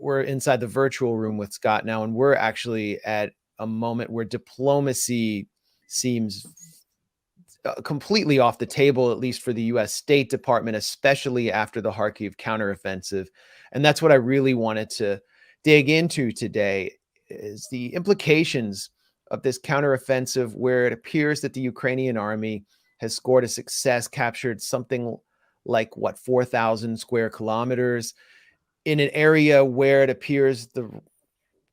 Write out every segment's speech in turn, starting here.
we're inside the virtual room with Scott now, and we're actually at a moment where diplomacy seems completely off the table, at least for the U.S. State Department, especially after the Kharkiv counteroffensive. And that's what I really wanted to dig into today, is the implications of this counteroffensive, where it appears that the Ukrainian army has scored a success, captured something like, 4,000 square kilometers in an area where it appears the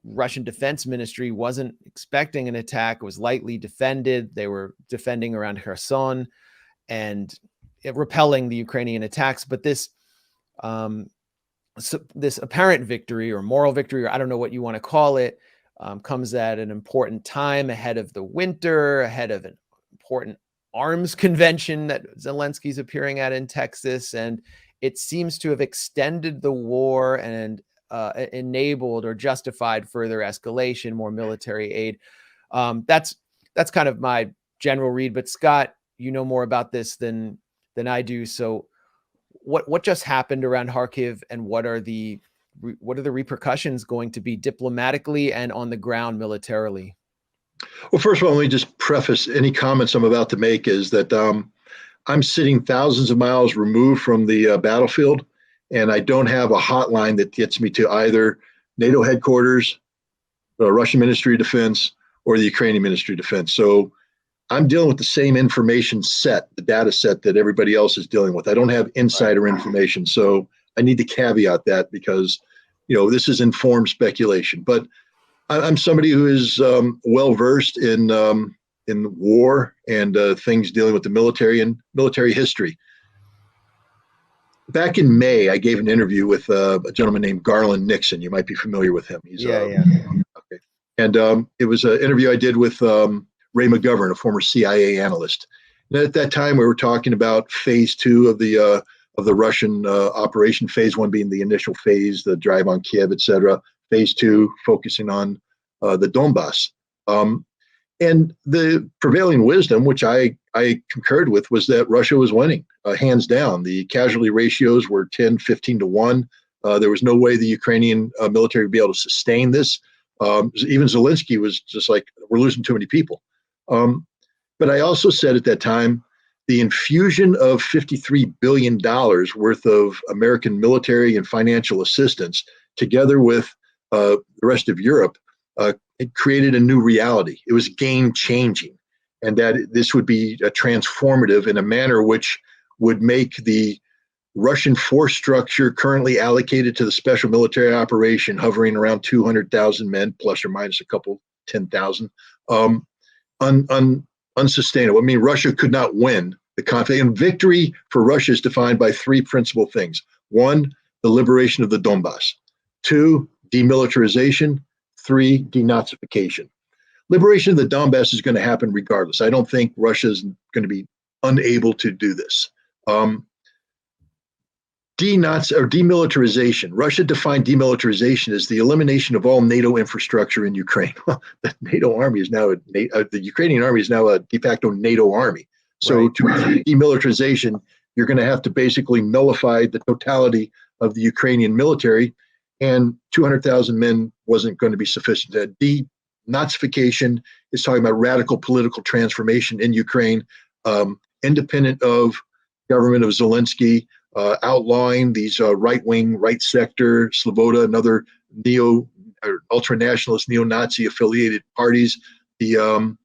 Russian Defense Ministry wasn't expecting an attack. It was lightly defended. They were defending around Kherson and repelling the Ukrainian attacks. But this this apparent victory, or moral victory, or I don't know what you want to call it, comes at an important time ahead of the winter, ahead of an important arms convention that Zelensky's appearing at in Texas. And it seems to have extended the war and enabled or justified further escalation, more military aid. That's kind of my general read. But Scott, you know more about this than I do. So what just happened around Kharkiv, and what are the repercussions going to be diplomatically and on the ground militarily? Well, first of all, let me just preface any comments I'm about to make is that I'm sitting thousands of miles removed from the battlefield, and I don't have a hotline that gets me to either NATO headquarters, the Russian Ministry of Defense, or the Ukrainian Ministry of Defense. So I'm dealing with the same information set, the data set that everybody else is dealing with. I don't have insider information. So I need to caveat that because, this is informed speculation. But I'm somebody who is well-versed in war and things dealing with the military and military history. Back in May, I gave an interview with a gentleman named Garland Nixon. You might be familiar with him. He's yeah. Okay. And it was an interview I did with Ray McGovern, a former CIA analyst. And at that time, we were talking about phase 2 of the Russian operation. Phase 1 being the initial phase, the drive on Kiev, et cetera. Phase 2 focusing on the Donbass. And the prevailing wisdom, which I concurred with, was that Russia was winning, hands down. The casualty ratios were 10, 15 to 1. There was no way the Ukrainian military would be able to sustain this. Even Zelensky was just like, we're losing too many people. But I also said at that time, the infusion of $53 billion worth of American military and financial assistance, together with the rest of Europe, it created a new reality. It was game-changing, and that this would be transformative in a manner which would make the Russian force structure currently allocated to the special military operation, hovering around 200,000 men, plus or minus a couple, 10,000, unsustainable. I mean, Russia could not win the conflict. And victory for Russia is defined by 3 principal things. 1, the liberation of the Donbass. 2, demilitarization. 3, denazification. Liberation of the Donbass is going to happen regardless. I don't think Russia is going to be unable to do this. Demilitarization. Russia defined demilitarization as the elimination of all NATO infrastructure in Ukraine. Well, the NATO army is now the Ukrainian army is now a de facto NATO army. So right. To achieve demilitarization, you're going to have to basically nullify the totality of the Ukrainian military, and 200,000 men wasn't going to be sufficient. That denazification is talking about radical political transformation in Ukraine, independent of government of Zelensky, outlawing these right-wing, right sector, Sloboda, and other ultra-nationalist, neo-Nazi affiliated parties, the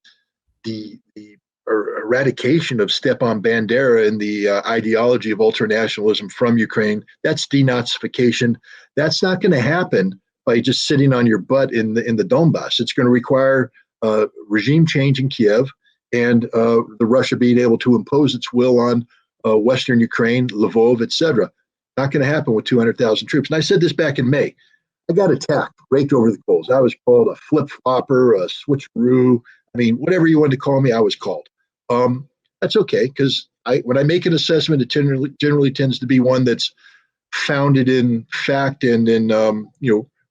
eradication of Stepan Bandera and the ideology of ultranationalism from Ukraine. That's denazification. That's not going to happen by just sitting on your butt in the Donbass. It's going to require regime change in Kiev and the Russia being able to impose its will on Western Ukraine, Lvov, etc. Not going to happen with 200,000 troops. And I said this back in May. I got attacked, raked over the coals. I was called a flip-flopper, a switcheroo. I mean, whatever you wanted to call me, I was called. That's okay, because when I make an assessment, it generally tends to be one that's founded in fact and in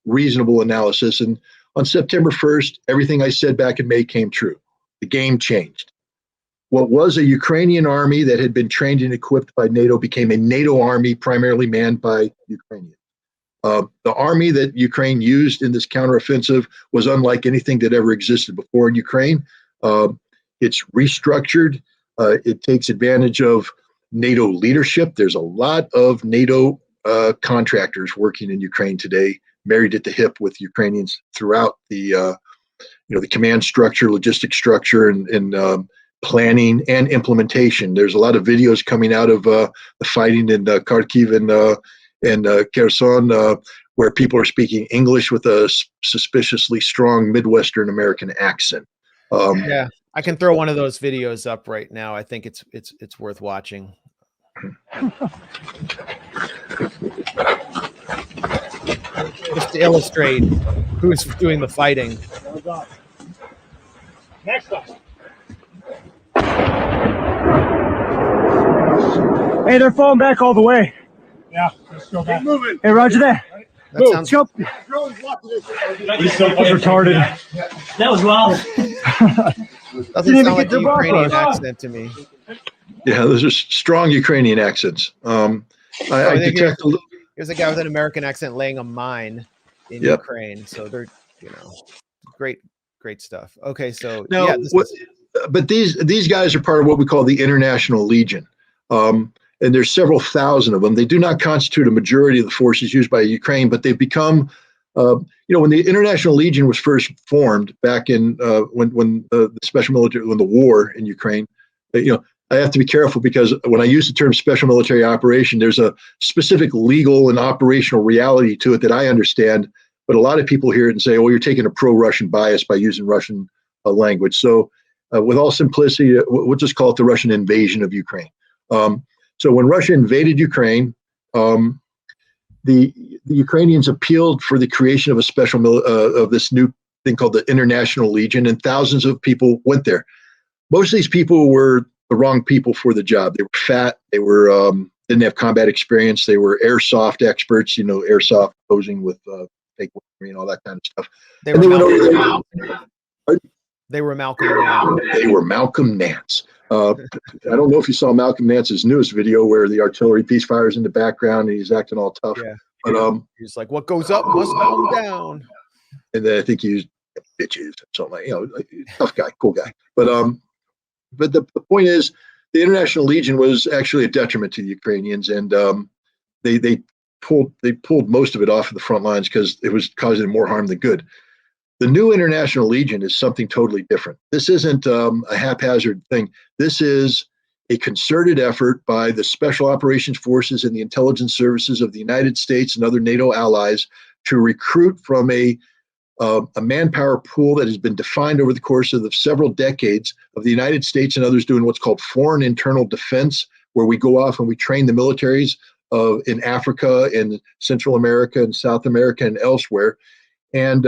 reasonable analysis. And on September 1st, everything I said back in May came true. The game changed. What was a Ukrainian army that had been trained and equipped by NATO became a NATO army primarily manned by Ukrainians. The army that Ukraine used in this counteroffensive was unlike anything that ever existed before in Ukraine. It's restructured. It takes advantage of NATO leadership. There's a lot of NATO contractors working in Ukraine today, married at the hip with Ukrainians throughout the the command structure, logistic structure, and planning and implementation. There's a lot of videos coming out of the fighting in Kharkov and Kherson, where people are speaking English with a suspiciously strong Midwestern American accent. Yeah, I can throw one of those videos up right now. I think it's worth watching. Just to illustrate who's doing the fighting. Next up. Hey, they're falling back all the way. Yeah, let's go back. Moving. Hey, Roger that. That sounds Jump. He's so retarded. That was wild. Doesn't sound like a Ukrainian accent to me. Yeah, those are strong Ukrainian accents. I detect. Here's a guy with an American accent laying a mine in Ukraine. So they're, great stuff. Okay, so now, yeah, but these guys are part of what we call the International Legion, and there's several thousand of them. They do not constitute a majority of the forces used by Ukraine, but they've become, when the International Legion was first formed back in when the special military, when the war in Ukraine, I have to be careful because when I use the term special military operation, there's a specific legal and operational reality to it that I understand. But a lot of people hear it and say, "Oh, you're taking a pro-Russian bias by using Russian language." So, with all simplicity, we'll just call it the Russian invasion of Ukraine. So, when Russia invaded Ukraine, the Ukrainians appealed for the creation of a special of this new thing called the International Legion, and thousands of people went there. Most of these people were the wrong people for the job. They were fat. They were didn't have combat experience. They were airsoft experts. Airsoft posing with fake weaponry and all that kind of stuff. They were Malcolm Nance. They were Malcolm Nance. I don't know if you saw Malcolm Nance's newest video where the artillery piece fires in the background and he's acting all tough. Yeah. But he's like, "What goes up must come down." And then I think he used bitches or something like, tough guy, cool guy. But the point is, the International Legion was actually a detriment to the Ukrainians, and they pulled most of it off of the front lines because it was causing more harm than good. The new International Legion is something totally different. This isn't a haphazard thing. This is a concerted effort by the Special Operations Forces and the intelligence services of the United States and other NATO allies to recruit from a manpower pool that has been defined over the course of the several decades of the United States and others doing what's called foreign internal defense, where we go off and we train the militaries in Africa and Central America and South America and elsewhere. And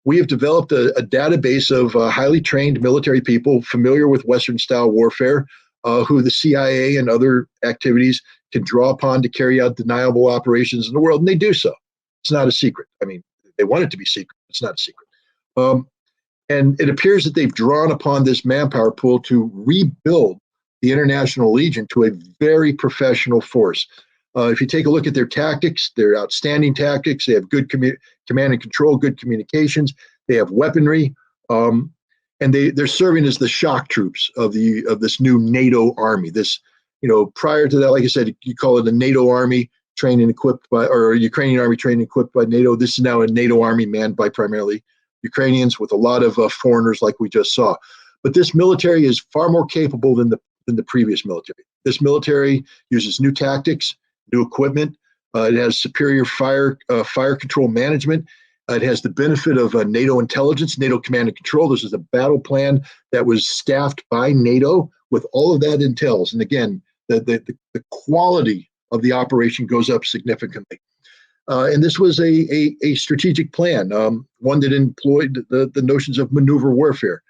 we have developed a database of highly trained military people familiar with Western-style warfare, who the CIA and other activities can draw upon to carry out deniable operations in the world, and they do so. It's not a secret. I mean, they want it to be secret. It's not a secret. And it appears that they've drawn upon this manpower pool to rebuild the International Legion to a very professional force. If you take a look at their tactics, they're outstanding tactics. They have good command and control, good communications. They have weaponry, and they're serving as the shock troops of this new NATO army. This, prior to that, like I said, you call it a NATO army trained and equipped by, or a Ukrainian army trained and equipped by NATO. This is now a NATO army manned by primarily Ukrainians with a lot of foreigners, like we just saw. But this military is far more capable than the previous military. This military uses new tactics, new equipment. It has superior fire control management. It has the benefit of NATO intelligence, NATO command and control. This is a battle plan that was staffed by NATO with all of that entails. And again, the quality of the operation goes up significantly. And this was a strategic plan, one that employed the notions of maneuver warfare.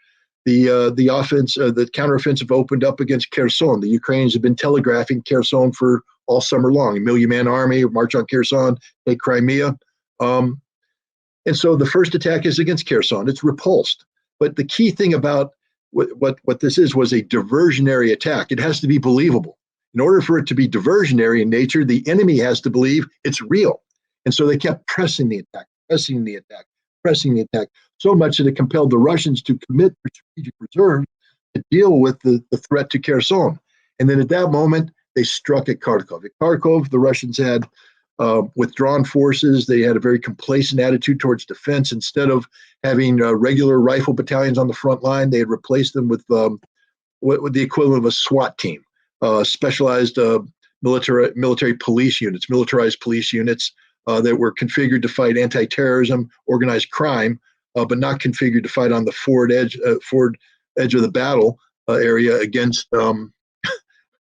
The offense, the counteroffensive opened up against Kherson. The Ukrainians have been telegraphing Kherson for all summer long. A million-man army, march on Kherson, take Crimea. And so the first attack is against Kherson. It's repulsed. But the key thing about what this was a diversionary attack. It has to be believable. In order for it to be diversionary in nature, the enemy has to believe it's real. And so they kept pressing the attack, pressing the attack, pressing the attack, so much that it compelled the Russians to commit their strategic reserve to deal with the threat to Kherson. And then at that moment, they struck at Kharkov. At Kharkov, the Russians had withdrawn forces. They had a very complacent attitude towards defense. Instead of having regular rifle battalions on the front line, they had replaced them with what the equivalent of a SWAT team, specialized military police units, militarized police units that were configured to fight anti-terrorism, organized crime, but not configured to fight on the forward edge of the battle area against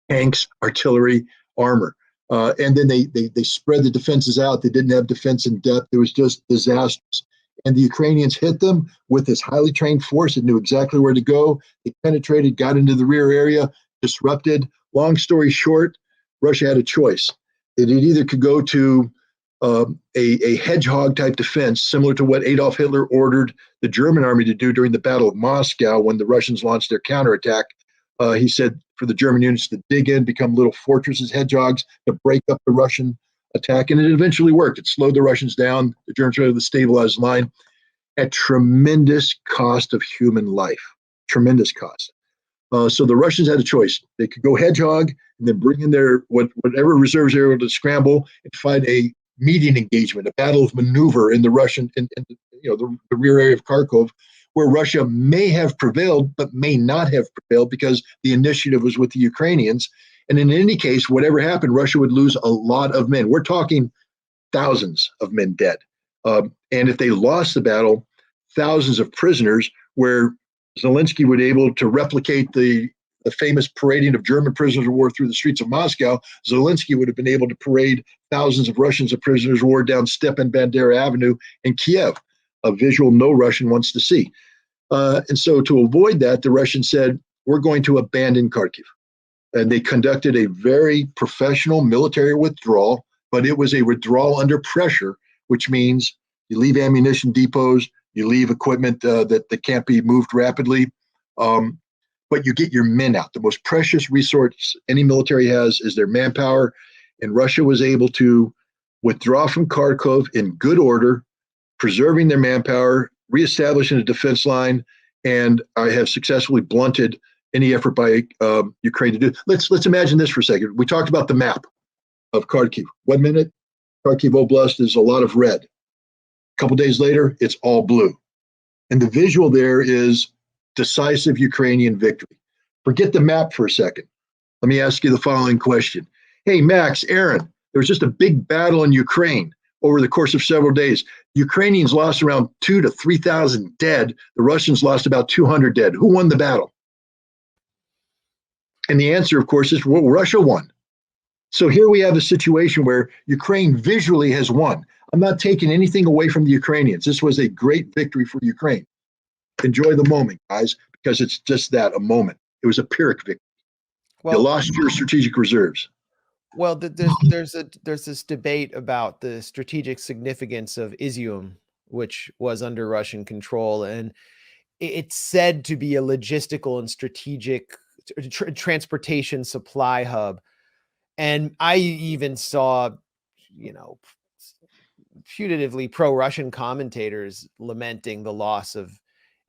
tanks, artillery, armor. And then they spread the defenses out. They didn't have defense in depth. It was just disastrous. And the Ukrainians hit them with this highly trained force that knew exactly where to go. They penetrated, got into the rear area, disrupted. Long story short, Russia had a choice. It either could go to a hedgehog type defense, similar to what Adolf Hitler ordered the German army to do during the Battle of Moscow when the Russians launched their counterattack. He said for the German units to dig in, become little fortresses, hedgehogs, to break up the Russian attack. And it eventually worked. It slowed the Russians down. The Germans were able to stabilize the line at tremendous cost of human life, tremendous cost. So the Russians had a choice. They could go hedgehog and then bring in their whatever reserves they were able to scramble and find a median engagement, a battle of maneuver in the Russian, the rear area of Kharkov, where Russia may have prevailed, but may not have prevailed because the initiative was with the Ukrainians. And in any case, whatever happened, Russia would lose a lot of men. We're talking thousands of men dead. And if they lost the battle, thousands of prisoners, where Zelensky would be able to replicate the famous parading of German prisoners of war through the streets of Moscow. Zelensky would have been able to parade thousands of Russians of prisoners of war down Stepan Bandera Avenue in Kiev, a visual no Russian wants to see. And so to avoid that, the Russians said, we're going to abandon Kharkiv. And they conducted a very professional military withdrawal, but it was a withdrawal under pressure, which means you leave ammunition depots, you leave equipment that can't be moved rapidly, but you get your men out. The most precious resource any military has is their manpower, and Russia was able to withdraw from Kharkov in good order, preserving their manpower, reestablishing a defense line, and I have successfully blunted any effort by Ukraine to do. Let's imagine this for a second. We talked about the map of Kharkiv. 1 minute, Kharkiv Oblast is a lot of red. A couple days later, it's all blue. And the visual there is decisive Ukrainian victory. Forget the map for a second. Let me ask you the following question. Hey, Max, Aaron, there was just a big battle in Ukraine over the course of several days. Ukrainians lost around 2,000 to 3,000 dead. The Russians lost about 200 dead. Who won the battle? And the answer, of course, is, well, Russia won. So here we have a situation where Ukraine visually has won. I'm not taking anything away from the Ukrainians. This was a great victory for Ukraine. Enjoy the moment, guys, because it's just that, a moment. It was a Pyrrhic victory. Well, you lost your strategic reserves. Well, there's this debate about the strategic significance of Izium, which was under Russian control, and it's said to be a logistical and strategic transportation supply hub. And I even saw, putatively pro-Russian commentators lamenting the loss of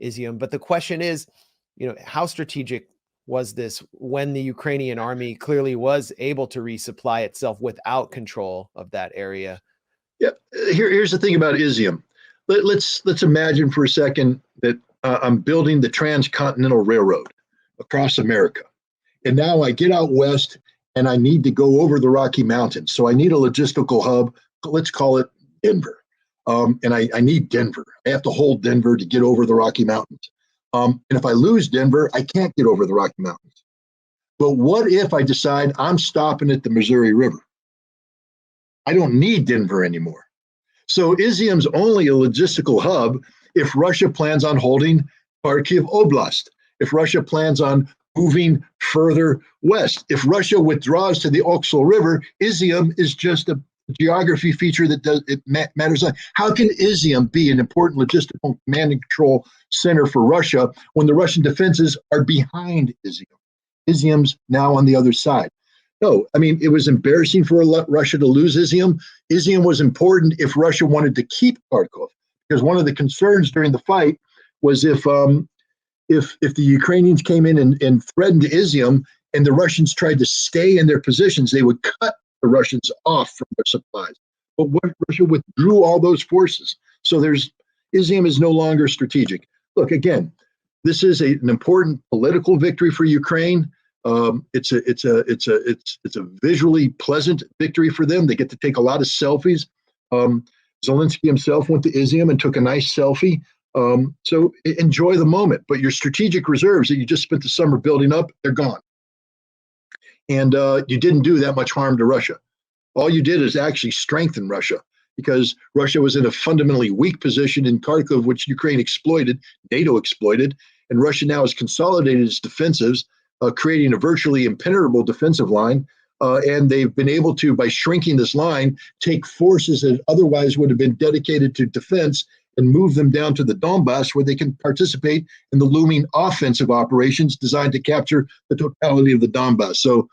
Izium. But the question is, how strategic was this when the Ukrainian army clearly was able to resupply itself without control of that area? Yeah, here's the thing about Izium. Let's imagine for a second that I'm building the transcontinental railroad across America. And now I get out west and I need to go over the Rocky Mountains. So I need a logistical hub. Let's call it Denver. And I need Denver. I have to hold Denver to get over the Rocky Mountains. And if I lose Denver, I can't get over the Rocky Mountains. But what if I decide I'm stopping at the Missouri River? I don't need Denver anymore. So Izium's only a logistical hub if Russia plans on holding Kharkiv Oblast, if Russia plans on moving further west. If Russia withdraws to the Oxal River, Izium is just a geography feature that matters. How can Izium be an important logistical command and control center for Russia when the Russian defenses are behind Izium? Izium's now on the other side. No, I mean, it was embarrassing for Russia to lose Izium. Izium was important if Russia wanted to keep Kharkov, because one of the concerns during the fight was if the Ukrainians came in and threatened Izium and the Russians tried to stay in their positions, they would cut the Russians off from their supplies. But what Russia withdrew all those forces. So Izium is no longer strategic. Look, again, this is an important political victory for Ukraine. It's a visually pleasant victory for them. They get to take a lot of selfies. Zelensky himself went to Izium and took a nice selfie. So enjoy the moment. But your strategic reserves that you just spent the summer building up, they're gone. And you didn't do that much harm to Russia. All you did is actually strengthen Russia, because Russia was in a fundamentally weak position in Kharkov, which Ukraine exploited, NATO exploited, and Russia now has consolidated its defensives, creating a virtually impenetrable defensive line. And they've been able to, by shrinking this line, take forces that otherwise would have been dedicated to defense and move them down to the Donbass, where they can participate in the looming offensive operations designed to capture the totality of the Donbass. So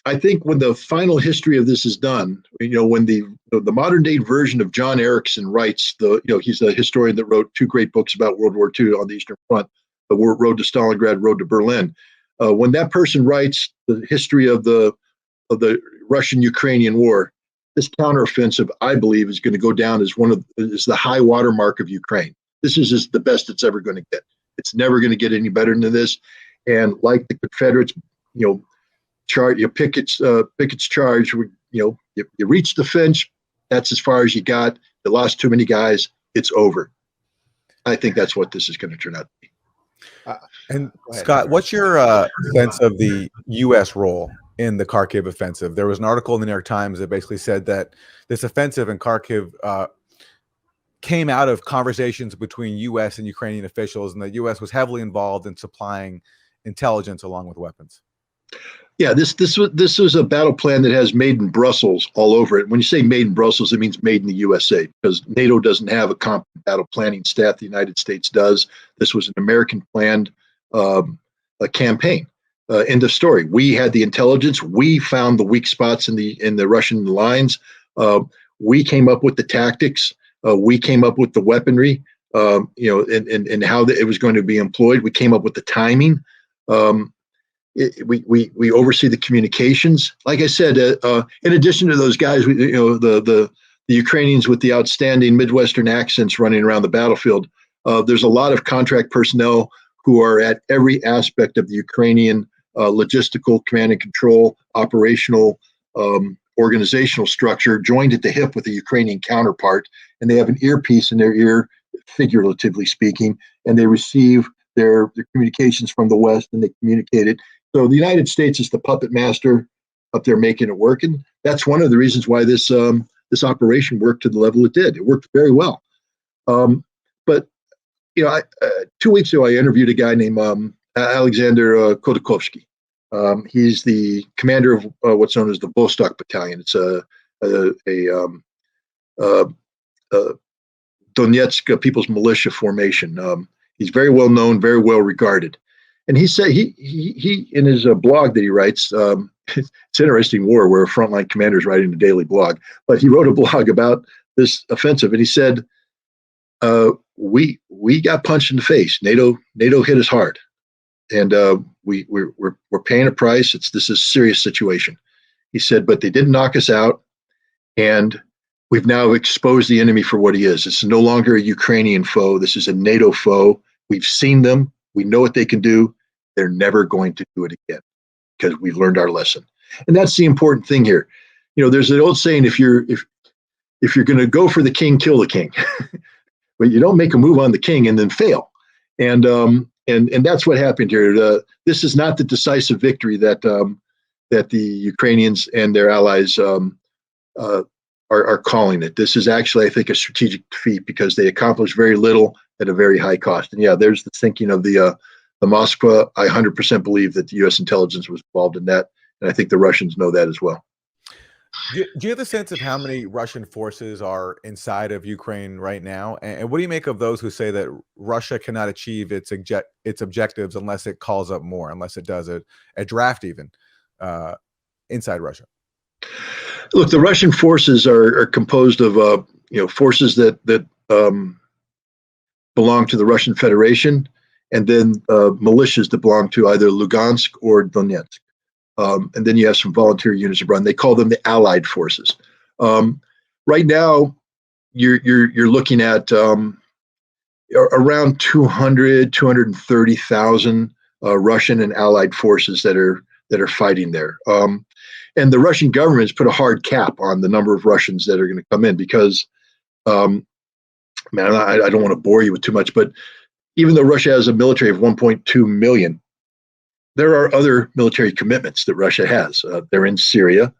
I think when the final history of this is done, when the modern day version of John Erickson writes, he's a historian that wrote 2 great books about World War II on the Eastern Front, The Road to Stalingrad, Road to Berlin. When that person writes the history of the Russian-Ukrainian war, this counteroffensive, I believe, is going to go down as is the high watermark of Ukraine. This is just the best it's ever going to get. It's never going to get any better than this. And like the Confederates, Pickett's charge. You reach the fence. That's as far as you got. You lost too many guys. It's over. I think that's what this is going to turn out to be. And Scott, what's your sense of the U.S. role in the Kharkiv offensive? There was an article in the New York Times that basically said that this offensive in Kharkiv came out of conversations between U.S. and Ukrainian officials, and the U.S. was heavily involved in supplying intelligence along with weapons. Yeah, this was a battle plan that has made in Brussels all over it. When you say made in Brussels, it means made in the USA, because NATO doesn't have a competent battle planning staff. The United States does. This was an American planned a campaign. End of story. We had the intelligence. We found the weak spots in the Russian lines. We came up with the tactics. We came up with the weaponry. And how it was going to be employed. We came up with the timing. We oversee the communications. Like I said, in addition to those guys, the Ukrainians with the outstanding Midwestern accents running around the battlefield, there's a lot of contract personnel who are at every aspect of the Ukrainian logistical, command and control, operational, organizational structure, joined at the hip with the Ukrainian counterpart, and they have an earpiece in their ear, figuratively speaking, and they receive their communications from the West, and they communicate it. So the United States is the puppet master up there making it work, and that's one of the reasons why this operation worked to the level it did. It worked very well. But 2 weeks ago, I interviewed a guy named Alexander Khodakovsky. He's the commander of what's known as the Vostok Battalion. It's a Donetsk People's Militia formation. He's very well known, very well regarded. And he said he in his blog that he writes, it's interesting war where a frontline commander is writing a daily blog, but he wrote a blog about this offensive, and he said, we got punched in the face. NATO hit us hard, and we're paying a price. This is a serious situation. He said, but they didn't knock us out, and we've now exposed the enemy for what he is. It's no longer a Ukrainian foe. This is a NATO foe. We've seen them. We know what they can do. They're never going to do it again, because we've learned our lesson. And that's the important thing here. There's an old saying, if you're going to go for the king, kill the king. But you don't make a move on the king and then fail. And that's what happened here. This is not the decisive victory that the Ukrainians and their allies are calling it. This is actually, I think, a strategic defeat, because they accomplished very little at a very high cost. And yeah, there's the thinking of the Moskva. I 100% believe that the U.S. intelligence was involved in that, and I think the Russians know that as well. Do you have a sense of how many Russian forces are inside of Ukraine right now? And what do you make of those who say that Russia cannot achieve its objectives unless it calls up more, unless it does a draft even? inside Russia? Look, the Russian forces are composed of forces that belong to the Russian Federation, and then militias that belong to either Lugansk or Donetsk. And then you have some volunteer units abroad. They call them the Allied forces. Right now, you're looking at around 230,000 Russian and Allied forces that are fighting there. And the Russian government has put a hard cap on the number of Russians that are going to come in because, I don't want to bore you with too much, but even though Russia has a military of 1.2 million, there are other military commitments that Russia has. They're in Syria.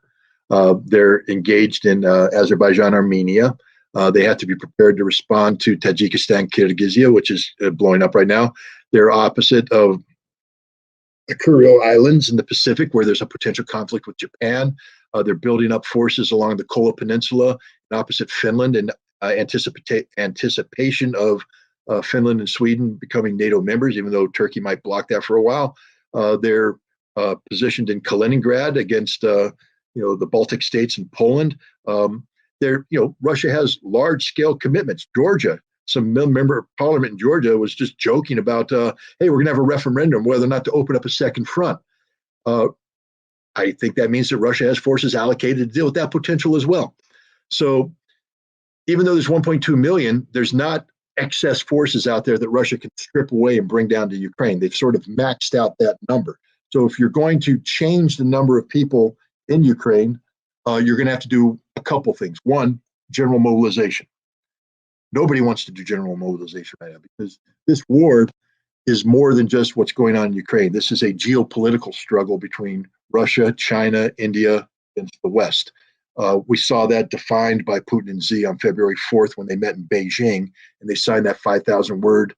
They're engaged in Azerbaijan, Armenia. They have to be prepared to respond to Tajikistan, Kyrgyzstan, which is blowing up right now. They're opposite of the Kuril Islands in the Pacific, where there's a potential conflict with Japan. They're building up forces along the Kola Peninsula and opposite Finland in anticipation of Finland and Sweden becoming NATO members, even though Turkey might block that for a while. They're positioned in Kaliningrad against the Baltic states and Poland. Russia has large-scale commitments. Georgia, some member of parliament in Georgia was just joking about, hey, we're going to have a referendum whether or not to open up a second front. I think that means that Russia has forces allocated to deal with that potential as well. So even though there's 1.2 million, there's not excess forces out there that Russia can strip away and bring down to Ukraine. They've sort of maxed out that number. So if you're going to change the number of people in Ukraine, you're going to have to do a couple things. One, general mobilization. Nobody wants to do general mobilization right now because this war is more than just what's going on in Ukraine. This is a geopolitical struggle between Russia, China, India, and the West. We saw that defined by Putin and Xi on February 4th when they met in Beijing, and they signed that 5,000-word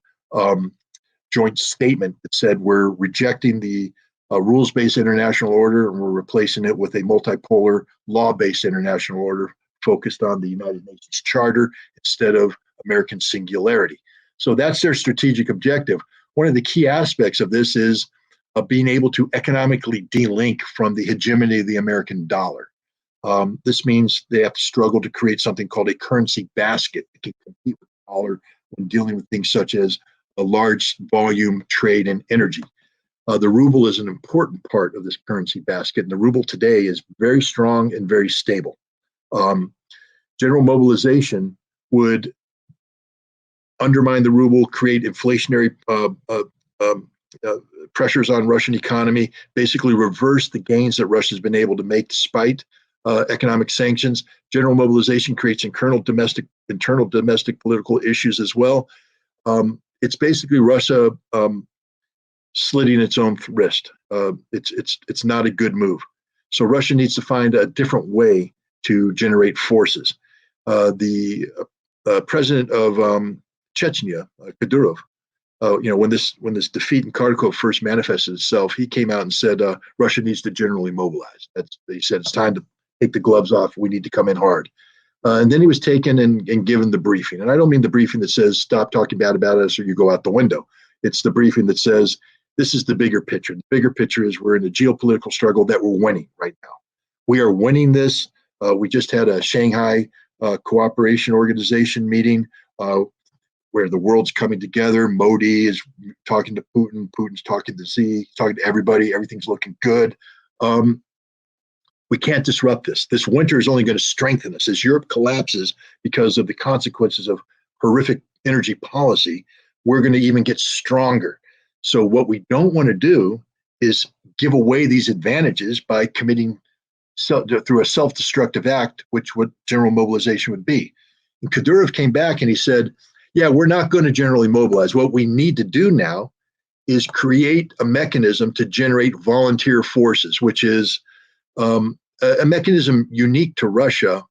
joint statement that said we're rejecting the rules-based international order and we're replacing it with a multipolar law-based international order focused on the United Nations Charter instead of American singularity. So that's their strategic objective. One of the key aspects of this is being able to economically delink from the hegemony of the American dollar. This means they have to struggle to create something called a currency basket that can compete with the dollar when dealing with things such as a large volume trade in energy. The ruble is an important part of this currency basket, and the ruble today is very strong and very stable. General mobilization would undermine the ruble, create inflationary pressures on Russian economy, basically reverse the gains that Russia's been able to make despite economic sanctions. General mobilization creates internal domestic political issues as well. It's basically Russia slitting its own wrist. It's not a good move. So Russia needs to find a different way to generate forces. The president of Chechnya, Kadyrov, when this defeat in Kharkov first manifested itself, he came out and said Russia needs to generally mobilize. He said it's time to take the gloves off. We need to come in hard. And then he was taken and given the briefing. And I don't mean the briefing that says stop talking bad about us or you go out the window. It's the briefing that says this is the bigger picture. The bigger picture is we're in a geopolitical struggle that we're winning right now. We are winning this. We just had a Shanghai Cooperation Organization meeting where the world's coming together. Modi is talking to Putin. Putin's talking to Xi, talking to everybody. Everything's looking good. We can't disrupt this. This winter is only going to strengthen us. As Europe collapses because of the consequences of horrific energy policy, we're going to even get stronger. So what we don't want to do is give away these advantages by committing through a self-destructive act, which what general mobilization would be. And Kadyrov came back and he said, yeah, we're not going to generally mobilize. What we need to do now is create a mechanism to generate volunteer forces, which is a mechanism unique to Russia.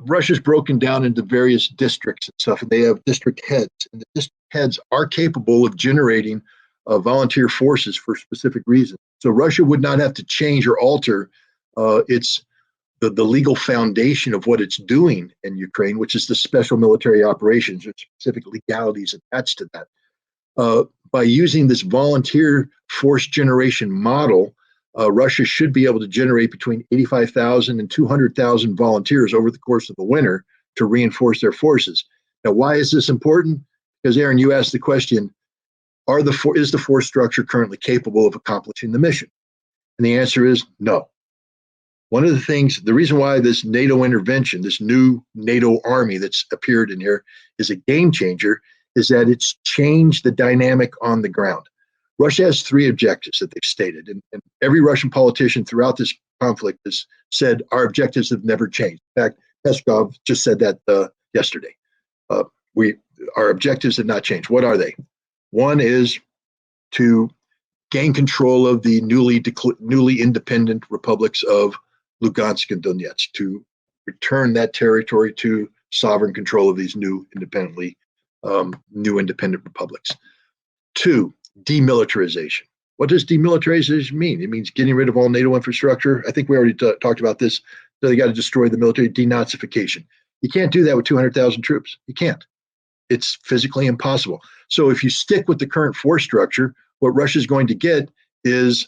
Russia's broken down into various districts and stuff, and they have district heads. And the district heads are capable of generating volunteer forces for specific reasons. So Russia would not have to change or alter the legal foundation of what it's doing in Ukraine, which is the special military operations, or specific legalities attached to that. by using this volunteer force generation model, Russia should be able to generate between 85,000 and 200,000 volunteers over the course of the winter to reinforce their forces. Now, why is this important? Because, Aaron, you asked the question, is the force structure currently capable of accomplishing the mission? And the answer is no. One of the things, the reason why this NATO intervention, this new NATO army that's appeared in here is a game changer, is that it's changed the dynamic on the ground. Russia has three objectives that they've stated, and every Russian politician throughout this conflict has said our objectives have never changed. In fact, Peskov just said that yesterday. Our objectives have not changed. What are they? One is to gain control of the newly independent republics of Lugansk and Donetsk, to return that territory to sovereign control of these new independent republics. Two, demilitarization. What does demilitarization mean? It means getting rid of all NATO infrastructure. I think we already talked about this. So they got to destroy the military. Denazification. You can't do that with 200,000 troops. You can't. It's physically impossible. So if you stick with the current force structure, what Russia's going to get is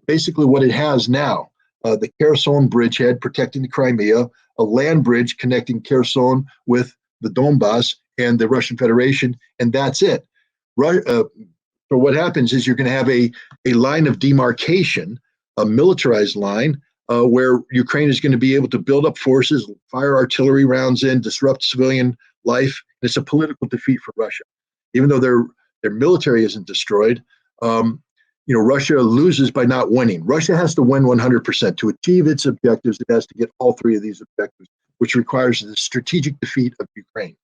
basically what it has now. The Kherson bridgehead protecting the Crimea, a land bridge connecting Kherson with the Donbass and the Russian Federation, and that's it. So what happens is you're going to have a line of demarcation, a militarized line, where Ukraine is going to be able to build up forces, fire artillery rounds in, disrupt civilian life. It's a political defeat for Russia. Even though their military isn't destroyed, Russia loses by not winning. Russia has to win 100%. To achieve its objectives, it has to get all three of these objectives, which requires the strategic defeat of Ukraine.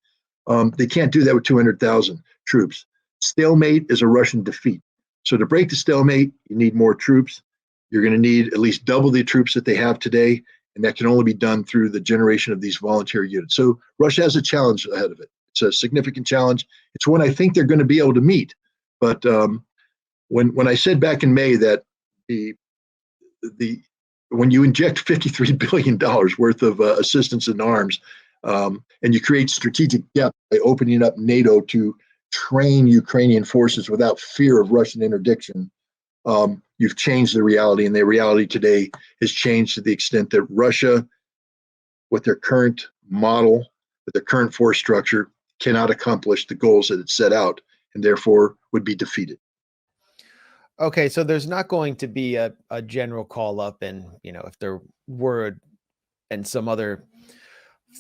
They can't do that with 200,000 troops. Stalemate is a Russian defeat. So to break the stalemate, you need more troops. You're going to need at least double the troops that they have today, and that can only be done through the generation of these volunteer units. So Russia has a challenge ahead of it. It's a significant challenge. It's one I think they're going to be able to meet. But when I said back in May that when you inject $53 billion worth of assistance in arms, and you create strategic depth by opening up NATO to train Ukrainian forces without fear of Russian interdiction, you've changed the reality. And the reality today has changed to the extent that Russia, with their current model, with their current force structure, cannot accomplish the goals that it set out, and therefore would be defeated. Okay, so there's not going to be a general call up, and if there were, and some other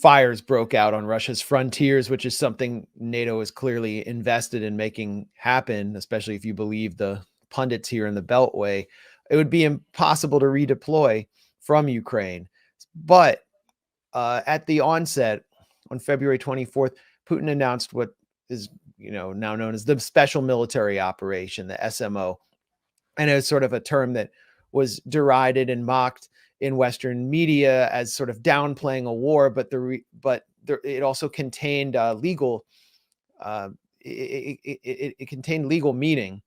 fires broke out on Russia's frontiers, which is something NATO is clearly invested in making happen, especially if you believe the pundits here in the Beltway, it would be impossible to redeploy from Ukraine. But at the onset, on February 24th, Putin announced what is now known as the Special Military Operation, the SMO. And it was sort of a term that was derided and mocked in Western media as sort of downplaying a war, but it also contained legal. It contained legal meaning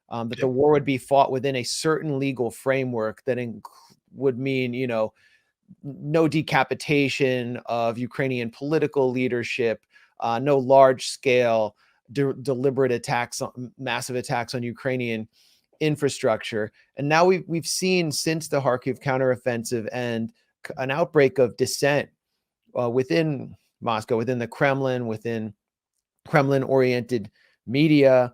that the war would be fought within a certain legal framework that would mean no decapitation of Ukrainian political leadership, no large scale deliberate attacks, massive attacks on Ukrainian infrastructure. And now we've seen, since the Kharkiv counteroffensive and an outbreak of dissent within Moscow, within the Kremlin, within Kremlin-oriented media,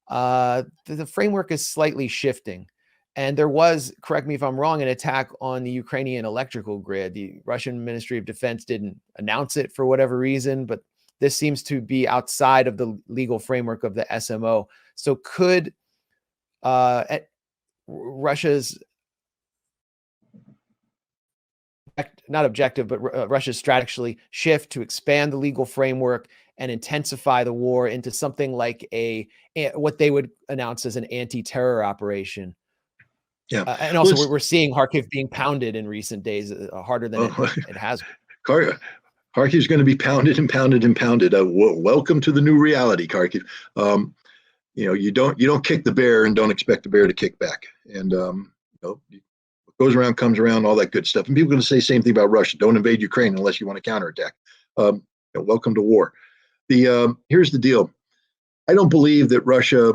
the framework is slightly shifting. And there was, correct me if I'm wrong, an attack on the Ukrainian electrical grid. The Russian Ministry of Defense didn't announce it for whatever reason, but this seems to be outside of the legal framework of the SMO. So could Russia's Russia's strategy shift to expand the legal framework and intensify the war into something like what they would announce as an anti-terror operation? Yeah, and also we're seeing Kharkiv being pounded in recent days harder than it has. Kharkiv is going to be pounded and pounded and pounded. Welcome to the new reality, Kharkiv. You don't kick the bear and don't expect the bear to kick back. And what goes around comes around, all that good stuff. And people are going to say the same thing about Russia. Don't invade Ukraine unless you want to counterattack. Welcome to war. Here's the deal. I don't believe that Russia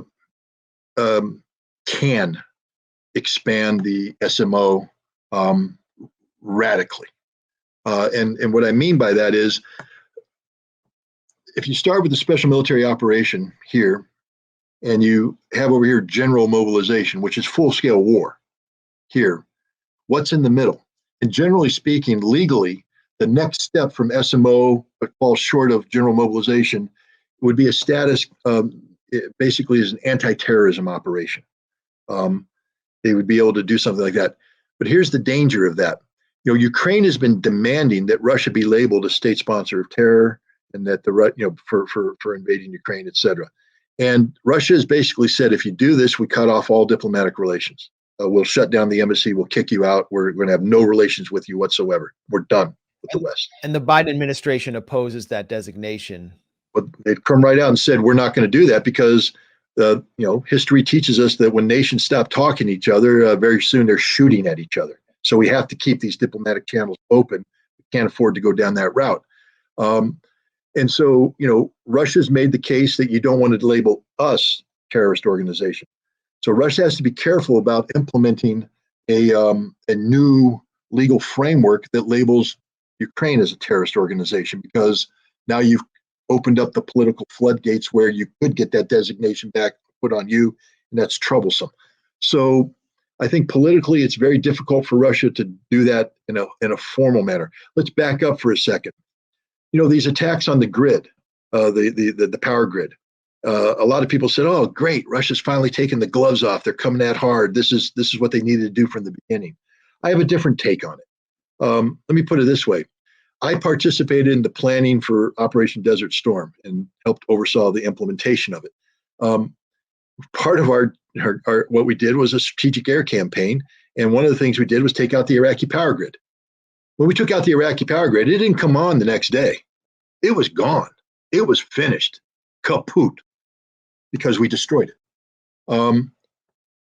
can expand the SMO radically. And what I mean by that is, if you start with the special military operation here, and you have over here general mobilization, which is full-scale war here, what's in the middle? And generally speaking, legally, the next step from SMO, but falls short of general mobilization, would be a status, basically as an anti-terrorism operation. They would be able to do something like that. But here's the danger of that. Ukraine has been demanding that Russia be labeled a state sponsor of terror, and that for invading Ukraine, et cetera. And Russia has basically said, if you do this, we cut off all diplomatic relations. We'll shut down the embassy. We'll kick you out. We're going to have no relations with you whatsoever. We're done with the West. And the Biden administration opposes that designation. But they've come right out and said, we're not going to do that because, history teaches us that when nations stop talking to each other, very soon they're shooting at each other. So we have to keep these diplomatic channels open. We can't afford to go down that route. And so, Russia's made the case that you don't want to label us terrorist organization. So Russia has to be careful about implementing a new legal framework that labels Ukraine as a terrorist organization, because now you've opened up the political floodgates where you could get that designation back put on you, and that's troublesome. So I think politically it's very difficult for Russia to do that in a formal manner. Let's back up for a second. These attacks on the grid, the power grid. A lot of people said, "Oh, great! Russia's finally taken the gloves off. They're coming at hard. This is what they needed to do from the beginning." I have a different take on it. Let me put it this way: I participated in the planning for Operation Desert Storm and helped oversaw the implementation of it. Part of our what we did was a strategic air campaign, and one of the things we did was take out the Iraqi power grid. When we took out the Iraqi power grid, it didn't come on the next day. It was gone. It was finished, kaput, because we destroyed it.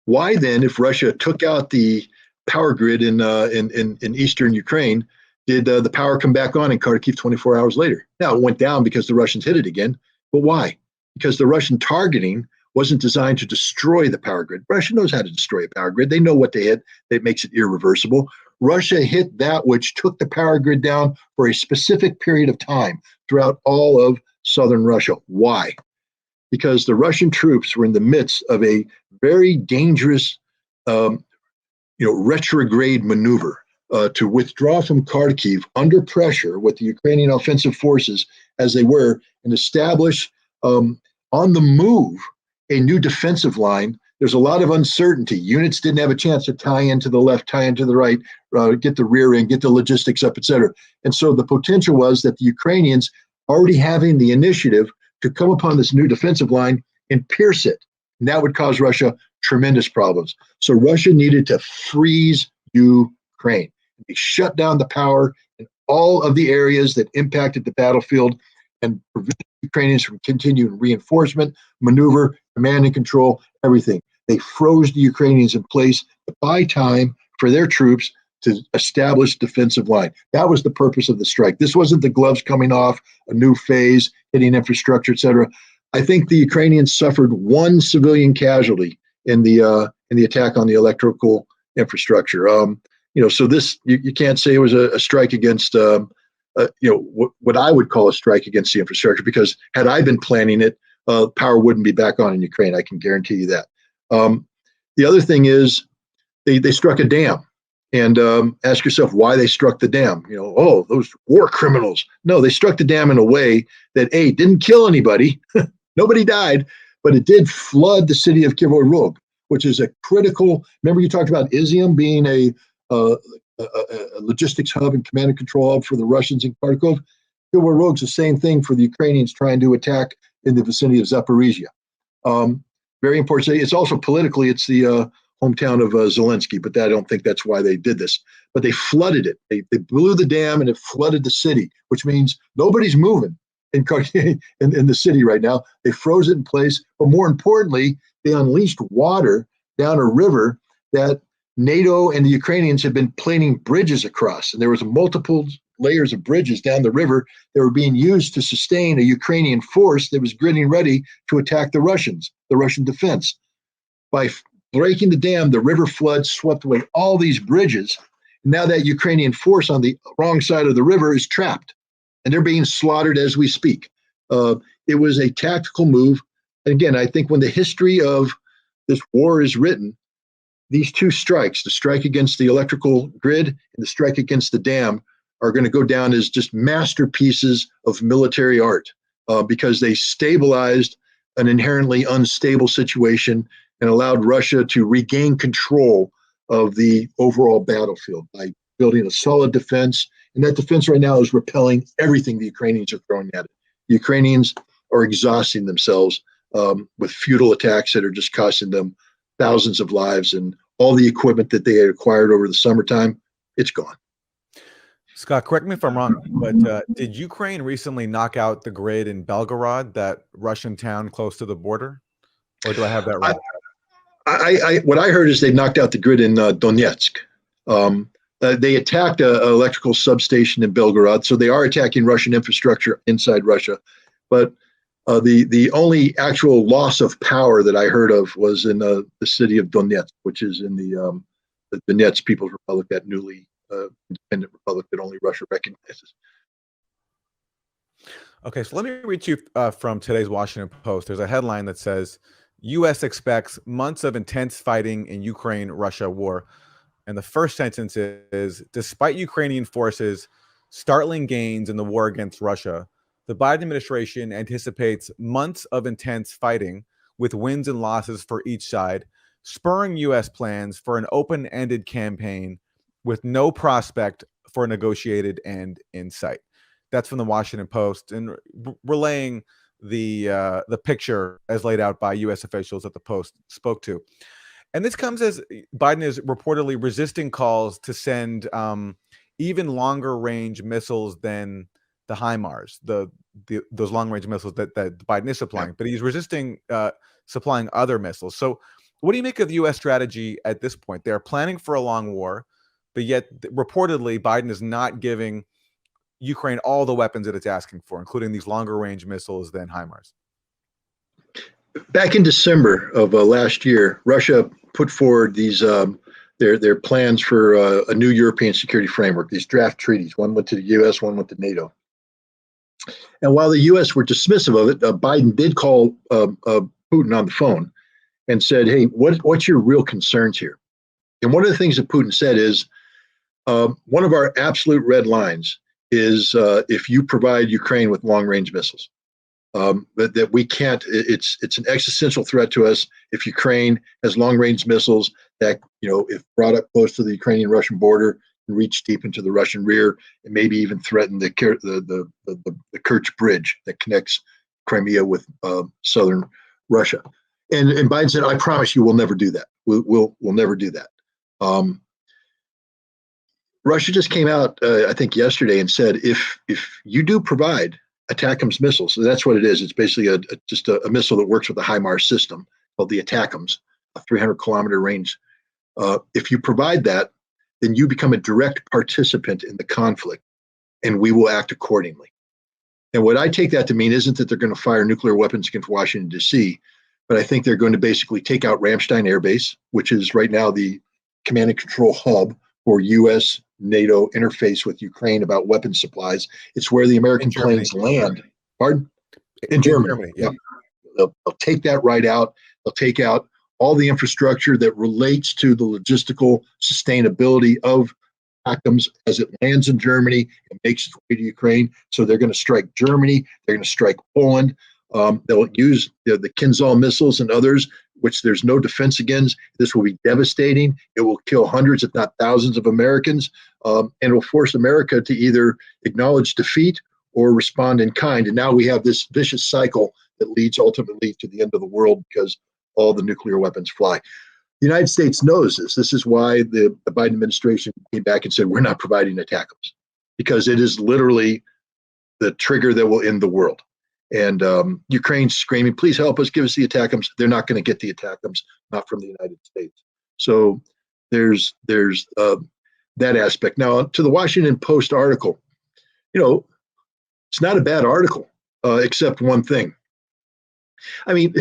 Why then, if Russia took out the power grid in eastern Ukraine, did the power come back on in Kharkiv 24 hours later? Now, it went down because the Russians hit it again. But why? Because the Russian targeting wasn't designed to destroy the power grid. Russia knows how to destroy a power grid. They know what they hit that makes it irreversible. Russia hit that which took the power grid down for a specific period of time throughout all of southern Russia. Why? Because the Russian troops were in the midst of a very dangerous, retrograde maneuver to withdraw from Kharkiv under pressure with the Ukrainian offensive forces as they were, and establish on the move a new defensive line. There's a lot of uncertainty. Units didn't have a chance to tie into the left, tie into the right, get the rear end, get the logistics up, et cetera. And so the potential was that the Ukrainians, already having the initiative to come upon this new defensive line and pierce it, and that would cause Russia tremendous problems. So Russia needed to freeze Ukraine. They shut down the power in all of the areas that impacted the battlefield and prevented Ukrainians from continuing reinforcement, maneuver, command and control, everything. They froze the Ukrainians in place to buy time for their troops to establish defensive line. That was the purpose of the strike. This wasn't the gloves coming off, a new phase, hitting infrastructure, et cetera. I think the Ukrainians suffered one civilian casualty in the attack on the electrical infrastructure. So this, you can't say it was a strike against what I would call a strike against the infrastructure, because had I been planning it, power wouldn't be back on in Ukraine. I can guarantee you that. The other thing is they struck a dam, and ask yourself why they struck the dam. Those war criminals. No, they struck the dam in a way that didn't kill anybody, nobody died, but it did flood the city of Kryvyi Rog, which is a critical. Remember, you talked about Izium being a logistics hub and command and control hub for the Russians in Kharkov. Kryvyi Rog's the same thing for the Ukrainians trying to attack in the vicinity of Zaporizhia. Very important. It's also politically, it's the hometown of Zelensky, but I don't think that's why they did this. But they flooded it. They blew the dam and it flooded the city, which means nobody's moving in the city right now. They froze it in place. But more importantly, they unleashed water down a river that NATO and the Ukrainians had been planing bridges across. And there was multiple layers of bridges down the river that were being used to sustain a Ukrainian force that was getting ready to attack the Russians, the Russian defense. by breaking the dam, the river flood swept away all these bridges. Now that Ukrainian force on the wrong side of the river is trapped, and they're being slaughtered as we speak. It was a tactical move. And again, I think when the history of this war is written, these two strikes, the strike against the electrical grid and the strike against the dam, are going to go down as just masterpieces of military art because they stabilized an inherently unstable situation and allowed Russia to regain control of the overall battlefield by building a solid defense. And that defense right now is repelling everything the Ukrainians are throwing at it. The Ukrainians are exhausting themselves with futile attacks that are just costing them thousands of lives, and all the equipment that they had acquired over the summertime, it's gone. Scott, correct me if I'm wrong, but did Ukraine recently knock out the grid in Belgorod, that Russian town close to the border? Or do I have that wrong? What I heard is they knocked out the grid in Donetsk. They attacked an electrical substation in Belgorod, so they are attacking Russian infrastructure inside Russia. But the only actual loss of power that I heard of was in the city of Donetsk, which is in the Donetsk People's Republic, that newly independent republic that only Russia recognizes. Okay, so let me read to you from today's Washington Post. There's a headline that says, U.S. expects months of intense fighting in Ukraine-Russia war. And the first sentence is, despite Ukrainian forces' startling gains in the war against Russia, the Biden administration anticipates months of intense fighting with wins and losses for each side, spurring U.S. plans for an open-ended campaign with no prospect for a negotiated end in sight. That's from the Washington Post, and relaying the picture as laid out by U.S. officials that the Post spoke to. And this comes as Biden is reportedly resisting calls to send even longer range missiles than the HIMARS, those long range missiles that Biden is supplying, but he's resisting supplying other missiles. So what do you make of the U.S. strategy at this point? They're planning for a long war, but yet reportedly Biden is not giving Ukraine all the weapons that it's asking for, including these longer range missiles than HIMARS. Back in December of last year, Russia put forward these their plans for a new European security framework, these draft treaties. One went to the U.S., one went to NATO. And while the U.S. were dismissive of it, Biden did call Putin on the phone and said, hey, what's your real concerns here? And one of the things that Putin said is, one of our absolute red lines is if you provide Ukraine with long-range missiles, that we can't, it's an existential threat to us if Ukraine has long-range missiles that, if brought up close to the Ukrainian-Russian border, can reach deep into the Russian rear and maybe even threaten the Kerch Bridge that connects Crimea with southern Russia. And Biden said, I promise you we'll never do that. We'll never do that. Russia just came out, I think yesterday, and said, if you do provide ATACMS missiles, so that's what it is. It's basically just a missile that works with the HIMARS system called the ATACMS, a 300-kilometer range. If you provide that, then you become a direct participant in the conflict, and we will act accordingly. And what I take that to mean isn't that they're going to fire nuclear weapons against Washington, D.C., but I think they're going to basically take out Ramstein Air Base, which is right now the command and control hub for U.S. NATO interface with Ukraine about weapons supplies. It's where the American planes land. Pardon? In Germany. Yeah. They'll take that right out. They'll take out all the infrastructure that relates to the logistical sustainability of ATACMS as it lands in Germany and makes its way to Ukraine. So they're going to strike Germany. They're going to strike Poland. They'll use the Kinzhal missiles and others, which there's no defense against. This will be devastating. It will kill hundreds, if not thousands, of Americans, and it will force America to either acknowledge defeat or respond in kind. And now we have this vicious cycle that leads ultimately to the end of the world because all the nuclear weapons fly. The United States knows this. This is why the Biden administration came back and said, we're not providing ATACMS, because it is literally the trigger that will end the world. And Ukraine's screaming, please help us, give us the ATACMS. They're not going to get the ATACMS, not from the United States. So there's that aspect. Now, to the Washington Post article, it's not a bad article, except one thing. I mean,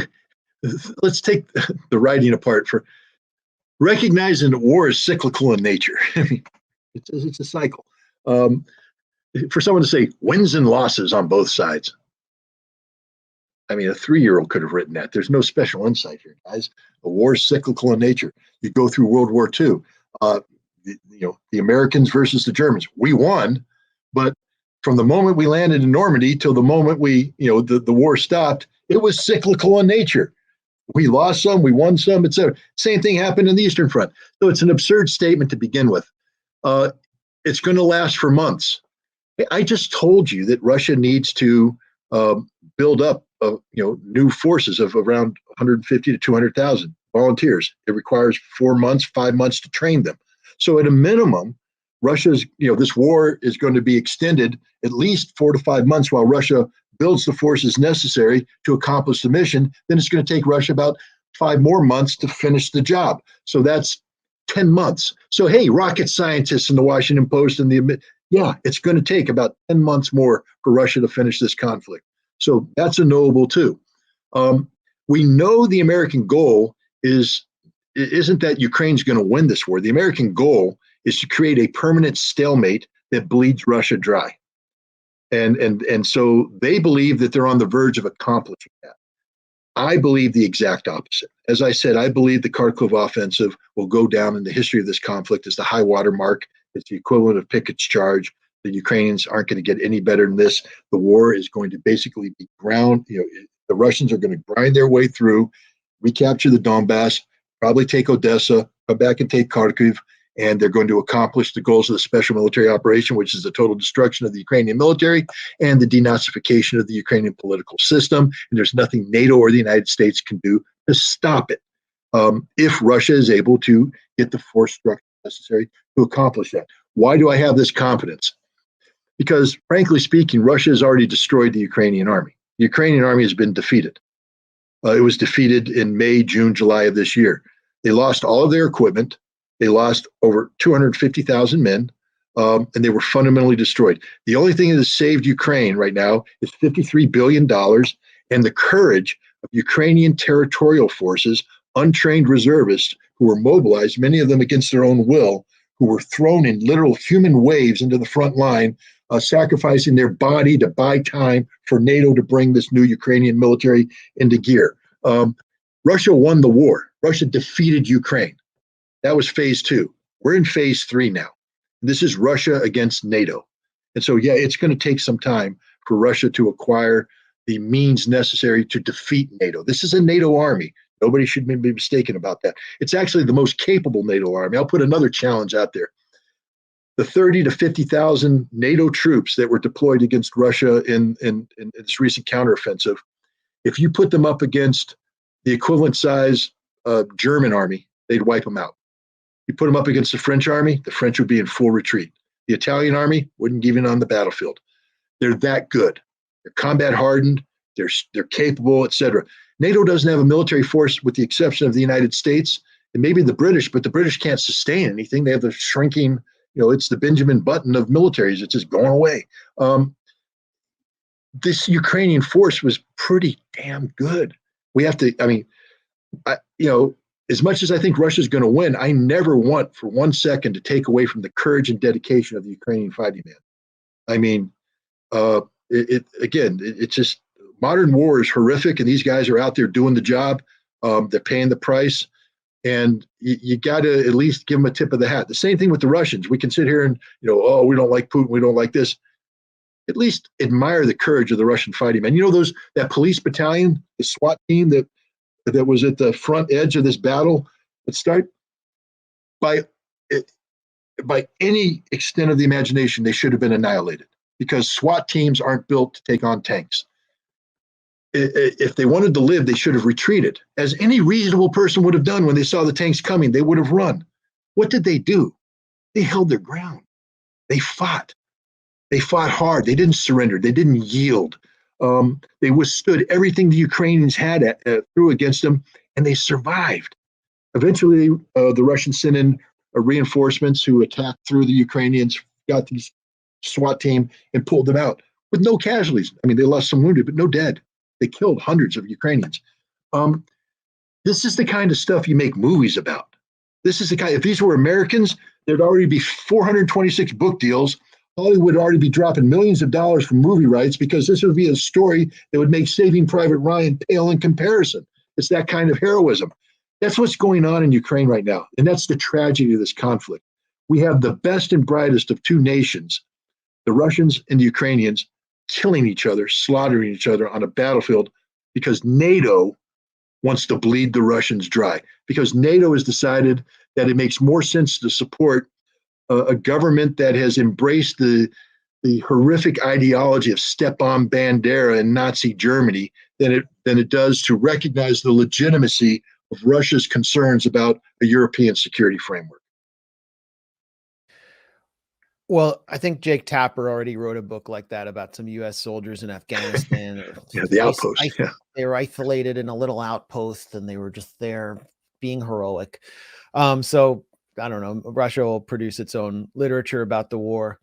let's take the writing apart for recognizing that war is cyclical in nature. I mean, it's a cycle. For someone to say wins and losses on both sides, I mean, a 3-year-old could have written that. There's no special insight here, guys. A war is cyclical in nature. You go through World War II. The Americans versus the Germans. We won, but from the moment we landed in Normandy till the moment the war stopped, it was cyclical in nature. We lost some, we won some, etc. Same thing happened in the Eastern Front. So it's an absurd statement to begin with. It's going to last for months. I just told you that Russia needs to build up new forces of around 150 to 200,000 volunteers. It requires 4 months, 5 months to train them. So at a minimum, Russia's, this war is going to be extended at least 4 to 5 months while Russia builds the forces necessary to accomplish the mission. Then it's going to take Russia about 5 more months to finish the job. So that's 10 months. So, hey, rocket scientists in the Washington Post and it's going to take about 10 months more for Russia to finish this conflict. So that's a knowable too. We know the American goal isn't that Ukraine's going to win this war. The American goal is to create a permanent stalemate that bleeds Russia dry. And so they believe that they're on the verge of accomplishing that. I believe the exact opposite. As I said, I believe the Kharkov offensive will go down in the history of this conflict as the high water mark. It's the equivalent of Pickett's charge. The Ukrainians aren't going to get any better than this. The war is going to basically be ground. The Russians are going to grind their way through, recapture the Donbass, probably take Odessa, come back and take Kharkiv, and they're going to accomplish the goals of the special military operation, which is the total destruction of the Ukrainian military and the denazification of the Ukrainian political system. And there's nothing NATO or the United States can do to stop it if Russia is able to get the force structure necessary to accomplish that. Why do I have this confidence? Because, frankly speaking, Russia has already destroyed the Ukrainian army. The Ukrainian army has been defeated. It was defeated in May, June, July of this year. They lost all of their equipment. They lost over 250,000 men, and they were fundamentally destroyed. The only thing that has saved Ukraine right now is $53 billion and the courage of Ukrainian territorial forces, untrained reservists who were mobilized, many of them against their own will, who were thrown in literal human waves into the front line, sacrificing their body to buy time for NATO to bring this new Ukrainian military into gear. Russia won the war. Russia defeated Ukraine. That was phase 2. We're in phase 3 now. This is Russia against NATO. And so, it's going to take some time for Russia to acquire the means necessary to defeat NATO. This is a NATO army. Nobody should be mistaken about that. It's actually the most capable NATO army. I'll put another challenge out there. The 30 to 50,000 NATO troops that were deployed against Russia in this recent counteroffensive, if you put them up against the equivalent size German army, they'd wipe them out. You put them up against the French army, the French would be in full retreat. The Italian army wouldn't give in on the battlefield. They're that good. They're combat hardened. They're capable, etc. NATO doesn't have a military force with the exception of the United States and maybe the British, but the British can't sustain anything. They have the shrinking, it's the Benjamin Button of militaries. It's just going away. This Ukrainian force was pretty damn good. We have to, as much as I think Russia's going to win, I never want for 1 second to take away from the courage and dedication of the Ukrainian fighting man. I mean, it's just modern war is horrific, and these guys are out there doing the job. They're paying the price, and you got to at least give them a tip of the hat. The same thing with the Russians. We can sit here and, we don't like Putin, we don't like this. At least admire the courage of the Russian fighting men. That police battalion, the SWAT team that was at the front edge of this battle, by any extent of the imagination, they should have been annihilated because SWAT teams aren't built to take on tanks. If they wanted to live, they should have retreated, as any reasonable person would have done when they saw the tanks coming. They would have run. What did they do? They held their ground. They fought. They fought hard. They didn't surrender. They didn't yield. They withstood everything the Ukrainians had threw against them, and they survived. Eventually, the Russians sent in reinforcements who attacked through the Ukrainians, got these SWAT team, and pulled them out with no casualties. I mean, they lost some wounded, but no dead. They killed hundreds of Ukrainians. This is the kind of stuff you make movies about. This is the kind, if these were Americans, there'd already be 426 book deals. Hollywood would already be dropping millions of dollars for movie rights because this would be a story that would make Saving Private Ryan pale in comparison. It's that kind of heroism. That's what's going on in Ukraine right now. And that's the tragedy of this conflict. We have the best and brightest of two nations, the Russians and the Ukrainians, killing each other, slaughtering each other on a battlefield because NATO wants to bleed the Russians dry, because NATO has decided that it makes more sense to support a government that has embraced the horrific ideology of Stepan Bandera in Nazi Germany than it does to recognize the legitimacy of Russia's concerns about a European security framework. Well, I think Jake Tapper already wrote a book like that about some U.S. soldiers in Afghanistan. Yeah, the outpost. Yeah. They were isolated in a little outpost, and they were just there being heroic. So I don't know. Russia will produce its own literature about the war.